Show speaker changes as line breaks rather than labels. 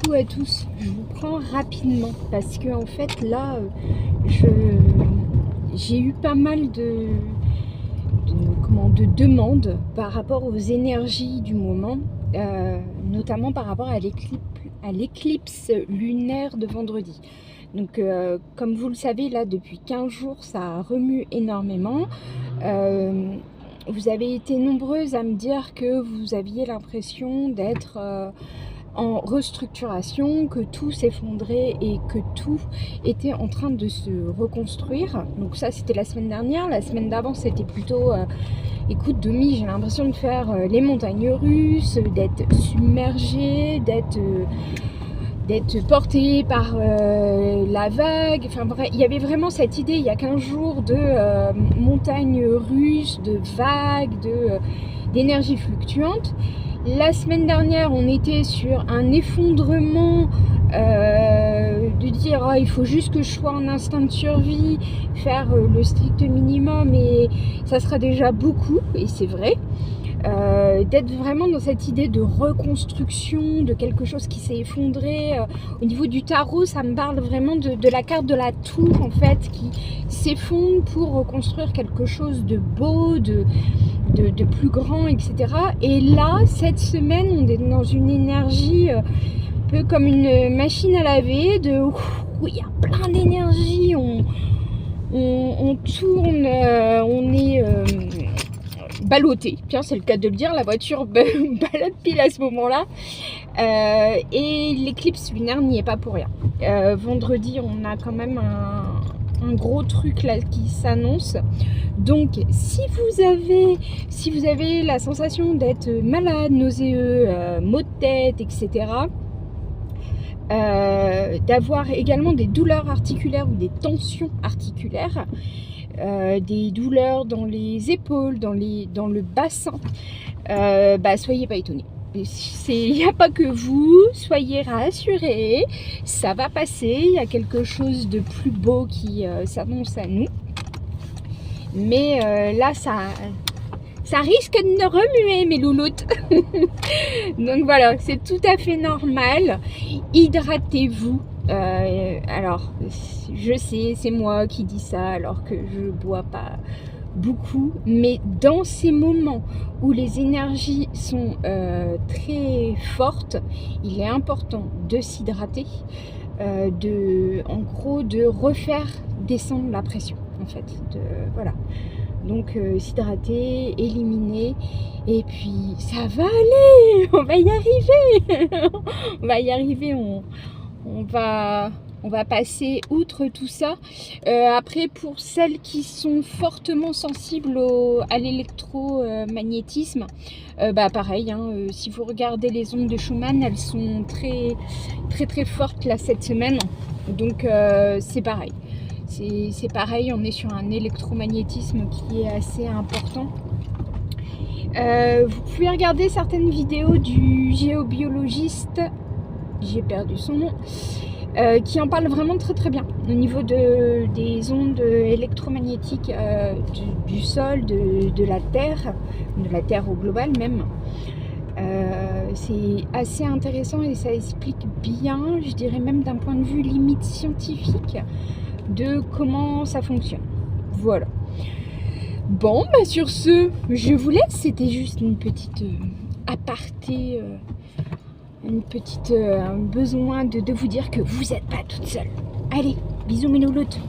coucou à tous, je vous prends rapidement parce que en fait là j'ai eu pas mal de demandes par rapport aux énergies du moment, notamment par rapport à l'éclipse lunaire de vendredi. Donc comme vous le savez, là depuis 15 jours ça remue énormément. Vous avez été nombreuses à me dire que vous aviez l'impression d'être en restructuration, que tout s'effondrait et que tout était en train de se reconstruire. Donc ça c'était la semaine dernière. La semaine d'avant c'était plutôt écoute Domi, j'ai l'impression de faire les montagnes russes, d'être submergée, d'être porté par la vague. Enfin bref, il y avait vraiment cette idée il y a 15 jours de montagnes russes, de vagues, d'énergie fluctuante. La semaine dernière, on était sur un effondrement de dire il faut juste que je sois en instinct de survie, faire le strict minimum et ça sera déjà beaucoup, et c'est vrai. D'être vraiment dans cette idée de reconstruction de quelque chose qui s'est effondré. Au niveau du tarot, ça me parle vraiment de la carte de la tour en fait, qui s'effondre pour reconstruire quelque chose de beau, de plus grand, etc. Et là, cette semaine, on est dans une énergie un peu comme une machine à laver, où il y a plein d'énergie, on tourne, on est ballotté, tiens c'est le cas de le dire, la voiture balade pile à ce moment-là, et l'éclipse lunaire n'y est pas pour rien. Vendredi on a quand même un gros truc là qui s'annonce, donc si vous avez la sensation d'être malade, nauséeux, maux de tête, etc., d'avoir également des douleurs articulaires ou des tensions articulaires, des douleurs dans les épaules, dans le bassin, soyez pas étonnés. Il n'y a pas que vous, soyez rassurés, ça va passer, il y a quelque chose de plus beau qui s'annonce à nous. Mais là, ça risque de remuer mes louloutes. Donc voilà, c'est tout à fait normal. Hydratez-vous. Alors, je sais, c'est moi qui dis ça alors que je bois pas beaucoup, mais dans ces moments où les énergies sont très fortes, il est important de s'hydrater, en gros de refaire descendre la pression en fait, voilà. Donc s'hydrater, éliminer, et puis ça va aller, on va y arriver. On va y arriver, on va passer outre tout ça. Après, pour celles qui sont fortement sensibles à l'électromagnétisme, pareil, si vous regardez les ondes de Schumann, elles sont très très très fortes là cette semaine, donc c'est pareil. C'est pareil, on est sur un électromagnétisme qui est assez important. Vous pouvez regarder certaines vidéos du géobiologiste, j'ai perdu son nom, qui en parle vraiment très très bien au niveau des ondes électromagnétiques du sol, de la Terre au global même. C'est assez intéressant et ça explique bien, je dirais même d'un point de vue limite scientifique, de comment ça fonctionne. Voilà. Bon, sur ce, je vous laisse. C'était juste une petite aparté, un besoin de vous dire que vous n'êtes pas toute seule. Allez, bisous mes louloutes.